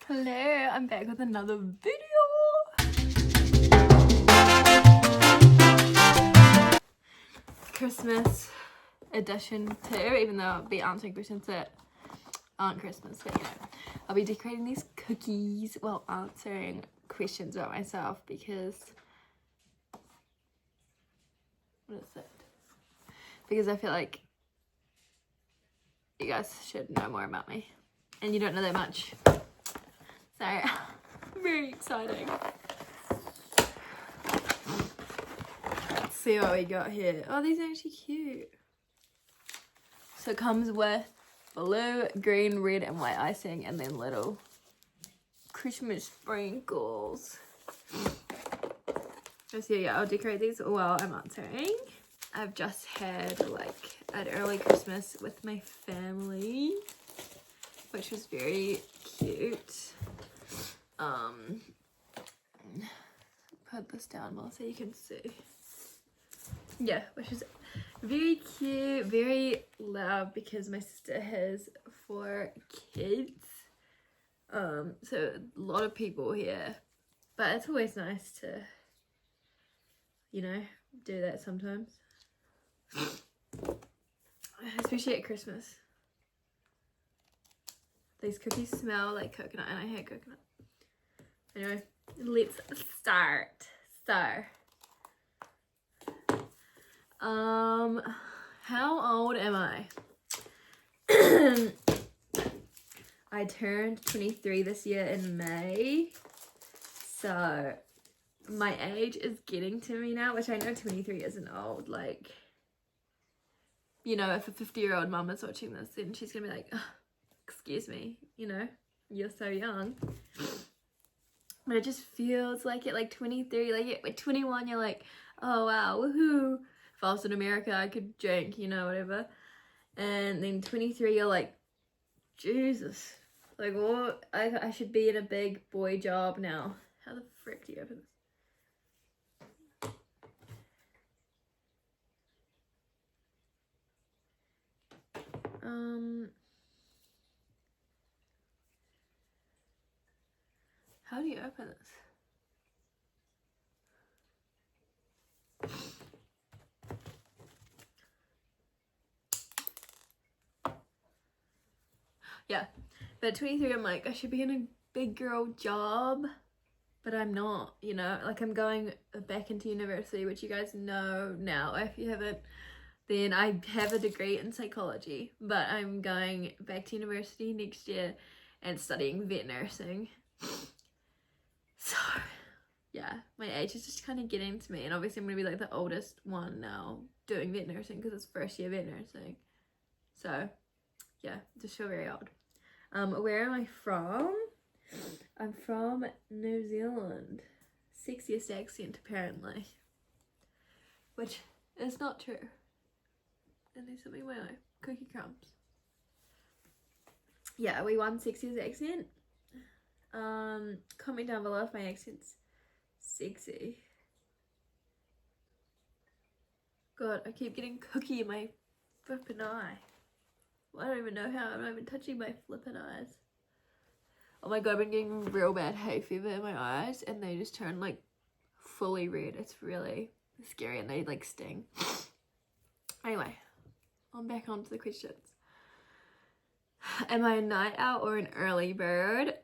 Hello, I'm back with another video. Christmas edition too, even though I'll be answering questions that aren't Christmas, but you know, I'll be decorating these cookies while answering questions about myself because, what is it? Because I feel like you guys should know more about me and you don't know that much. So, very exciting. Let's see what we got here. Oh, these are actually cute. So it comes with blue, green, red, and white icing, and then little Christmas sprinkles. So yeah, I'll decorate these while I'm answering. I've just had like an early Christmas with my family, which was very cute. Put this down more so you can see. Yeah, which is very cute, very loud because my sister has 4 kids. So a lot of people here, but it's always nice to, you know, do that sometimes, especially at Christmas. These cookies smell like coconut and I hate coconut. Anyway, let's start. So, how old am I? I turned 23 this year in May. So, my age is getting to me now, which I know 23 isn't old. Like, you know, if a 50-year-old mum is watching this, then she's gonna be like, oh, excuse me, you know, you're so young. But it just feels like it, like 23, like at 21, you're like, oh wow, woohoo. If I was in America, I could drink, you know, whatever. And then 23, you're like, Jesus. Like, what? I should be in a big boy job now. How the frick do you open this? How do you open this? Yeah, but at 23 I'm like, I should be in a big girl job, but I'm not, you know, like I'm going back into university, which you guys know now. If you haven't, then I have a degree in psychology, but I'm going back to university next year and studying vet nursing. So yeah, my age is just kind of getting to me, and obviously I'm gonna be like the oldest one now doing vet nursing because it's first year vet nursing. So yeah, just feel very old. Where am I from? I'm from New Zealand. Sexiest accent apparently, which is not true. And there's something in my eye. Cookie crumbs. Yeah, we won sexiest accent. Comment down below if my accent's sexy. God, I keep getting cookie in my flippin' eye. I don't even know how. I'm not even touching my flippin' eyes. Oh my god, I've been getting real bad hay fever in my eyes and they just turn like fully red. It's really scary and they like sting. Anyway, I'm back onto the questions. Am I a night owl or an early bird?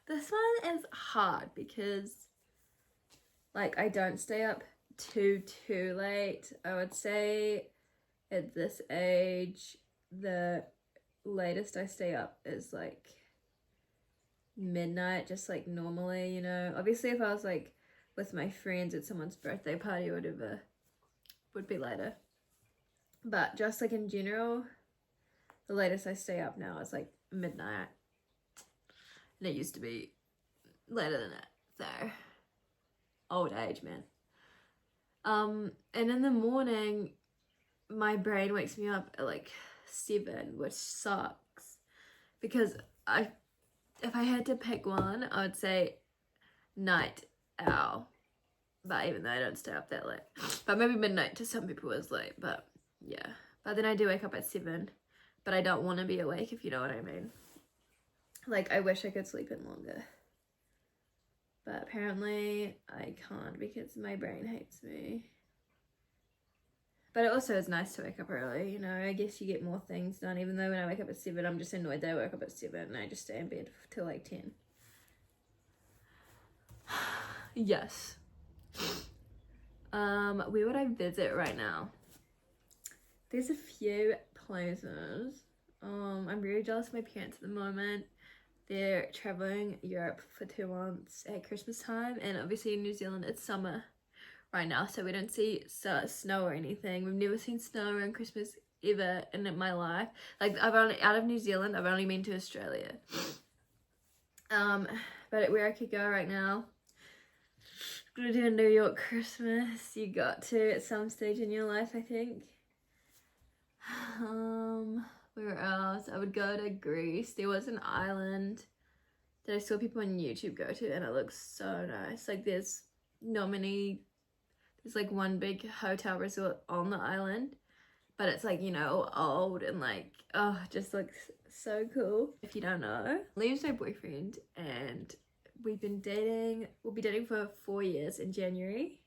This one is hard because like I don't stay up too late. I would say at this age the latest I stay up is like midnight, just like normally, you know. Obviously if I was like with my friends at someone's birthday party or whatever, would be later. But just like in general, the latest I stay up now is like midnight. And it used to be later than that. So old age, man. And in the morning my brain wakes me up at like 7, which sucks because if I had to pick one, I would say night owl. But even though I don't stay up that late, but maybe midnight to some people is late. But yeah, but then I do wake up at 7, but I don't want to be awake, if you know what I mean. Like, I wish I could sleep in longer. But apparently I can't because my brain hates me. But it also is nice to wake up early, you know. I guess you get more things done, even though when I wake up at 7, I'm just annoyed that I woke up at 7 and I just stay in bed till like 10. Yes. Where would I visit right now? There's a few places. I'm really jealous of my parents at the moment. They're traveling Europe for 2 months at Christmas time, and obviously in New Zealand it's summer right now, so we don't see snow or anything. We've never seen snow around Christmas ever in my life. Like, out of New Zealand, I've only been to Australia. But where I could go right now, gonna do a New York Christmas. You got to at some stage in your life, I think. Where else? I would go to Greece. There was an island that I saw people on YouTube go to, and it looks so nice. Like, there's like one big hotel resort on the island, but it's like, you know, old and like, oh, it just looks so cool. If you don't know, Liam's my boyfriend, and we'll be dating for 4 years in January,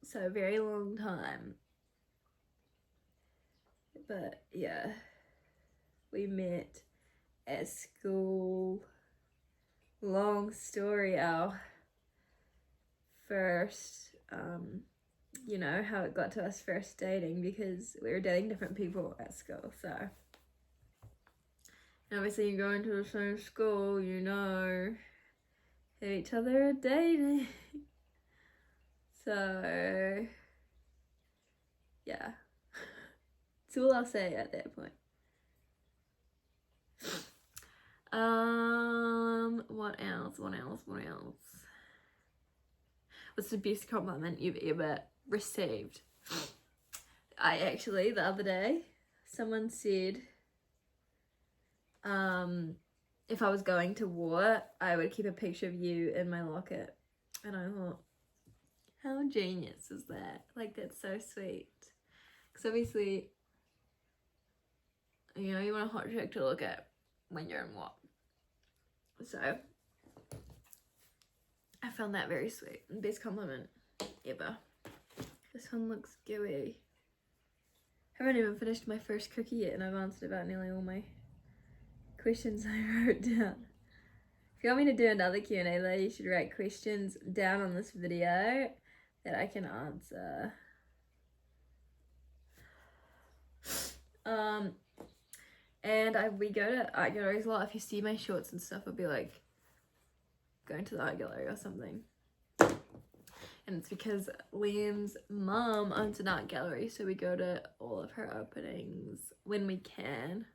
so a very long time. But yeah, we met at school. Long story, our first, you know, how it got to us first dating, because we were dating different people at school. So, and obviously you go into the same school, you know who each other are dating. So yeah, that's all I'll say at that point. What else? What's the best compliment you've ever received? I actually, the other day, someone said, if I was going to war, I would keep a picture of you in my locket. And I thought, how genius is that? Like, that's so sweet. Because obviously, you know, you want a hot chick to look at when you're in war. So, I found that very sweet. Best compliment ever. This one looks gooey. I haven't even finished my first cookie yet, and I've answered about nearly all my questions I wrote down. If you want me to do another Q&A though, you should write questions down on this video that I can answer. And we go to art galleries a lot. If you see my shorts and stuff, I'll be like going to the art gallery or something. And it's because Liam's mum owns an art gallery, so we go to all of her openings when we can.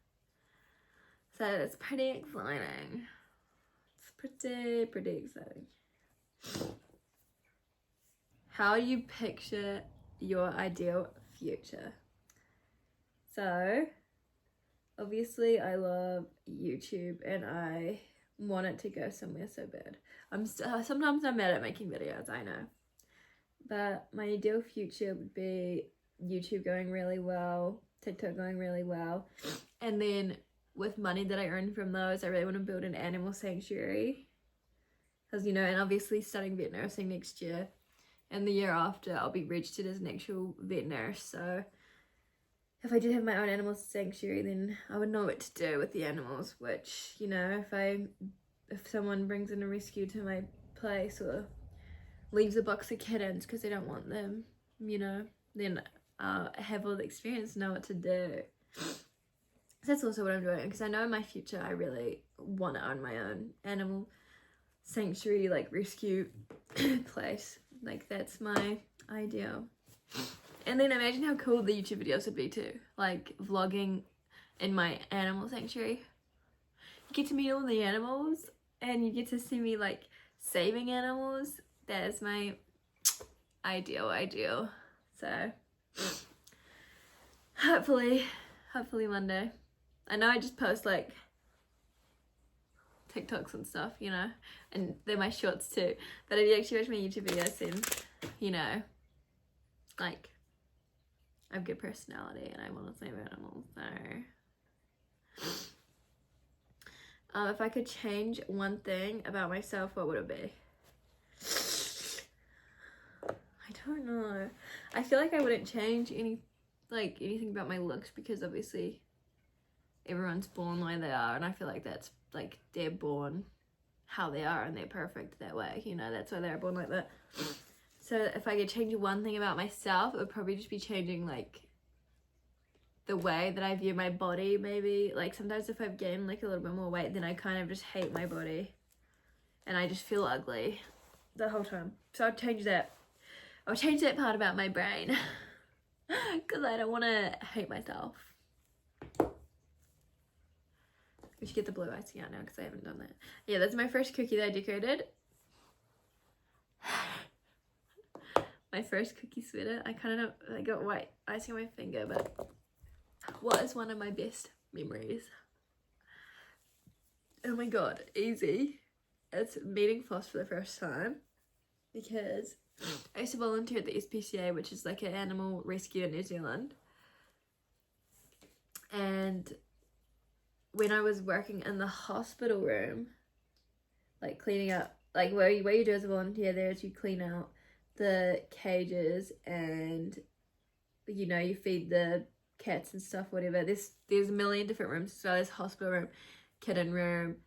So it's pretty exciting. It's pretty exciting. How do you picture your ideal future? So, obviously I love YouTube and I want it to go somewhere so bad. Sometimes I'm mad at making videos, I know. But my ideal future would be YouTube going really well, TikTok going really well, and then with money that I earn from those, I really want to build an animal sanctuary. Because, you know, and obviously studying vet nursing next year, and the year after I'll be registered as an actual vet nurse. So if I did have my own animal sanctuary, then I would know what to do with the animals, which, you know, if someone brings in a rescue to my place or leaves a box of kittens because they don't want them, you know, then I have all the experience to know what to do. So that's also what I'm doing, because I know in my future I really want to own my own animal sanctuary, like rescue place. Like, that's my ideal. And then imagine how cool the YouTube videos would be too, like vlogging in my animal sanctuary. You get to meet all the animals and you get to see me like saving animals. That is my ideal. So hopefully one day. I know I just post like TikToks and stuff, you know, and they're my shorts too. But if you actually watch my YouTube videos, then, you know, like, I have good personality and I want to save animals, so. If I could change one thing about myself, what would it be? I don't know. I feel like I wouldn't change anything about my looks, because obviously everyone's born like they are, and I feel like that's like they're born how they are and they're perfect that way, you know, that's why they're born like that. So if I could change one thing about myself, it would probably just be changing like the way that I view my body. Maybe like sometimes if I've gained like a little bit more weight, then I kind of just hate my body and I just feel ugly the whole time. So I'll change that part about my brain because I don't want to hate myself. We should get the blue icing out now because I haven't done that. Yeah, that's my first cookie that I decorated. My first cookie sweater. I kind of know, I got white icing on my finger, but what is one of my best memories? Oh my god, easy. It's meeting Floss for the first time, because I used to volunteer at the SPCA, which is like an animal rescue in New Zealand. And when I was working in the hospital room, like cleaning up, like where you do as a volunteer there is you clean out the cages and, you know, you feed the cats and stuff, whatever. There's a million different rooms. So there's hospital room, kitten room,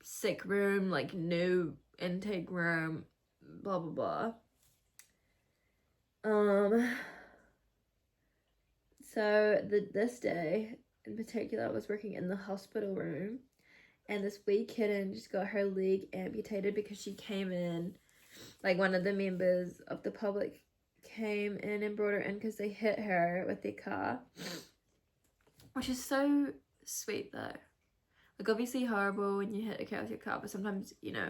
sick room, like new intake room, blah blah blah. So this day in particular, I was working in the hospital room, and this wee kitten just got her leg amputated because she came in, like one of the members of the public came in and brought her in because they hit her with their car, which is so sweet though. Like obviously horrible when you hit a car with your car, but sometimes, you know,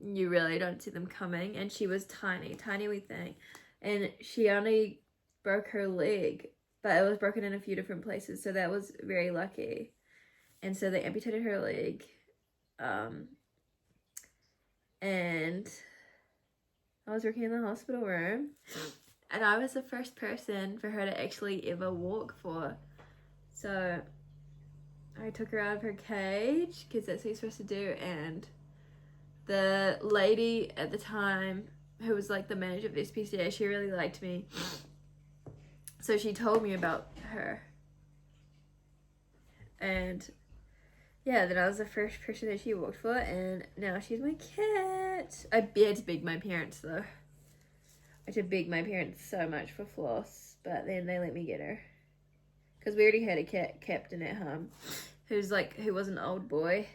you really don't see them coming. And she was tiny wee thing, and she only broke her leg, but it was broken in a few different places, so that was very lucky. And so they amputated her leg, and I was working in the hospital room, and I was the first person for her to actually ever walk for. So I took her out of her cage, because that's what you're supposed to do, and the lady at the time, who was like the manager of the SPCA, she really liked me. So she told me about her. And yeah, then I was the first person that she walked for, and now she's my cat. I had to beg my parents though. I had to beg my parents so much for Floss, but then they let me get her. Because we already had a cat captain at home who was an old boy.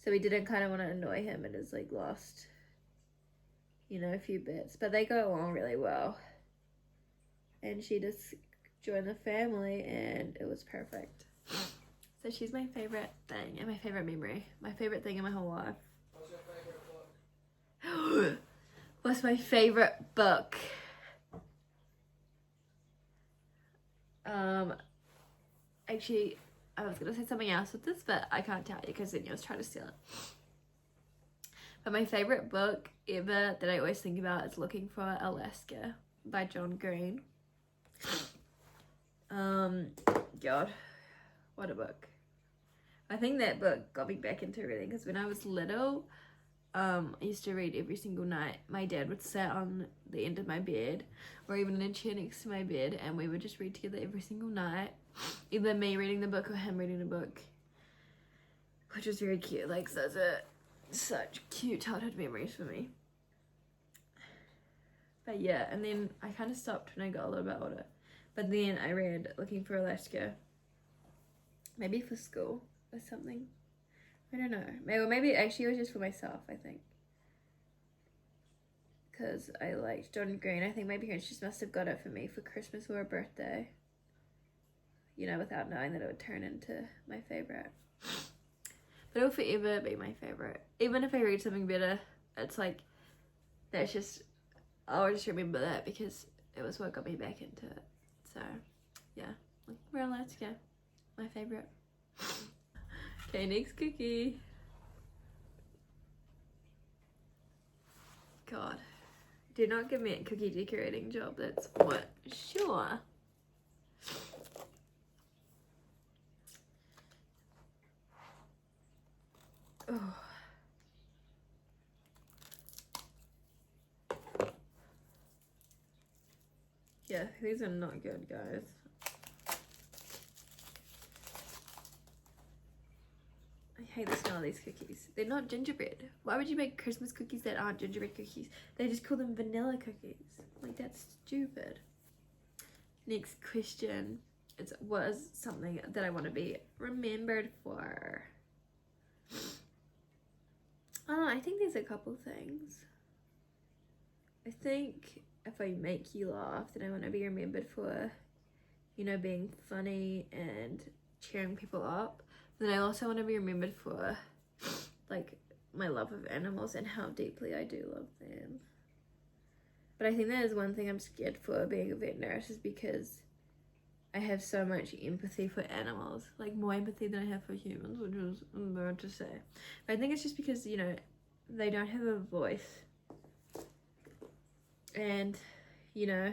So we didn't kind of want to annoy him and has like lost, you know, a few bits. But they got along really well. And she just joined the family, and it was perfect. So she's my favorite thing and my favorite memory. My favorite thing in my whole life. What's your favorite book? What's my favorite book? Actually, I was going to say something else with this, but I can't tell you because then you'll try to steal it. But my favorite book ever that I always think about is Looking for Alaska by John Green. God, what a book. I think that book got me back into reading, because when I was little, I used to read every single night. My dad would sit on the end of my bed, or even in a chair next to my bed, and we would just read together every single night. Either me reading the book or him reading the book, which was very cute. Like, such cute childhood memories for me. But yeah, and then I kind of stopped when I got a little bit older. But then I read Looking for Alaska, maybe for school or something. I don't know. Maybe actually it was just for myself, I think. Because I liked John Green. I think my parents just must have got it for me for Christmas or a birthday. You know, without knowing that it would turn into my favorite. But it will forever be my favorite. Even if I read something better, it's like, I'll just remember that because it was what got me back into it. So, yeah. We're on Alaska. My favorite. Okay, next cookie. God. Do not give me a cookie decorating job, that's what. Sure. Oh. Yeah, these are not good, guys. I hate the smell of these cookies. They're not gingerbread. Why would you make Christmas cookies that aren't gingerbread cookies? They just call them vanilla cookies. Like, that's stupid. Next question. What is something that I want to be remembered for? Oh, I think there's a couple things. I think if I make you laugh, then I want to be remembered for, you know, being funny and cheering people up. Then I also want to be remembered for, like, my love of animals and how deeply I do love them. But I think that is one thing I'm scared for being a vet nurse, is because I have so much empathy for animals, like more empathy than I have for humans, which is weird to say. But I think it's just because, you know, they don't have a voice. And, you know,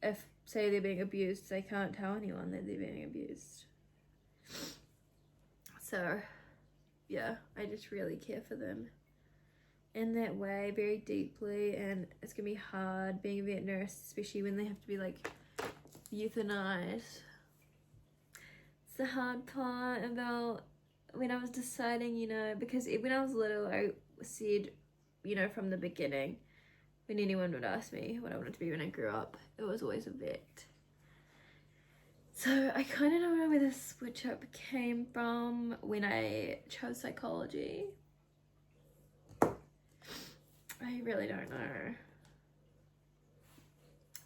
if, say, they're being abused, they can't tell anyone that they're being abused. So, yeah, I just really care for them in that way, very deeply, and it's gonna be hard being a vet nurse, especially when they have to be, like, euthanized. It's the hard part about when I was deciding, you know, because when I was little, I said, you know, from the beginning, when anyone would ask me what I wanted to be when I grew up, it was always a vet. So I kind of don't know where this switch up came from when I chose psychology. I really don't know.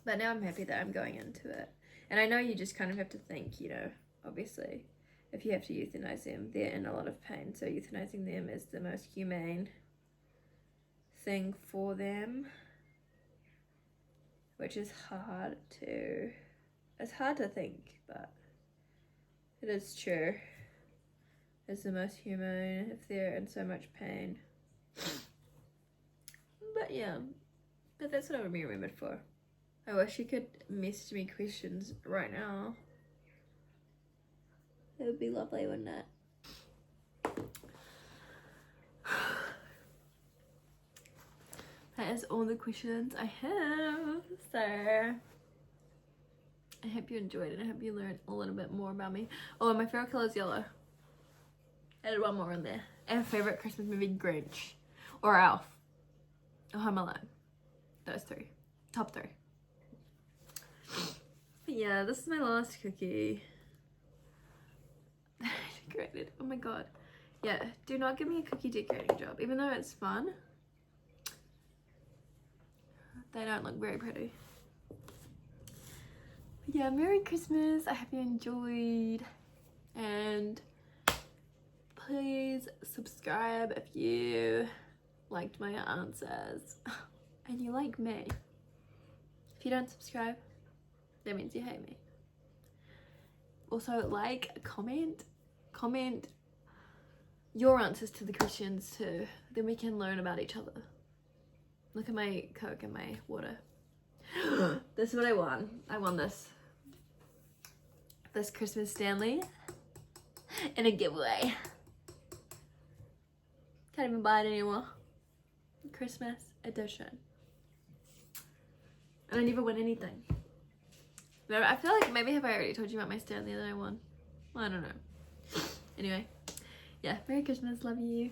But now I'm happy that I'm going into it. And I know you just kind of have to think, you know, obviously, if you have to euthanize them, they're in a lot of pain. So euthanizing them is the most humane thing for them, which is hard to, it's hard to think, but it is true. It's the most humane if they're in so much pain. But yeah, but that's what I would be remembered for. I wish you could message me questions right now. It would be lovely, wouldn't it? That is all the questions I have. So I hope you enjoyed it. I hope you learned a little bit more about me. Oh, and my favorite color is yellow. Added one more in there. And favorite Christmas movie, Grinch. Or Elf. Or Home Alone. Those three. Top three. But yeah, this is my last cookie. Decorated. Oh my god. Yeah, do not give me a cookie decorating job. Even though it's fun, they don't look very pretty. But yeah, Merry Christmas. I hope you enjoyed. And please subscribe if you liked my answers. And you like me. If you don't subscribe, that means you hate me. Also, like, comment your answers to the questions too. Then we can learn about each other. Look at my Coke and my water. This is what I won. I won this Christmas Stanley in a giveaway. Can't even buy it anymore. Christmas edition. And I never win anything. I feel like maybe have I already told you about my Stanley that I won? I don't know. Anyway, yeah, Merry Christmas, love you.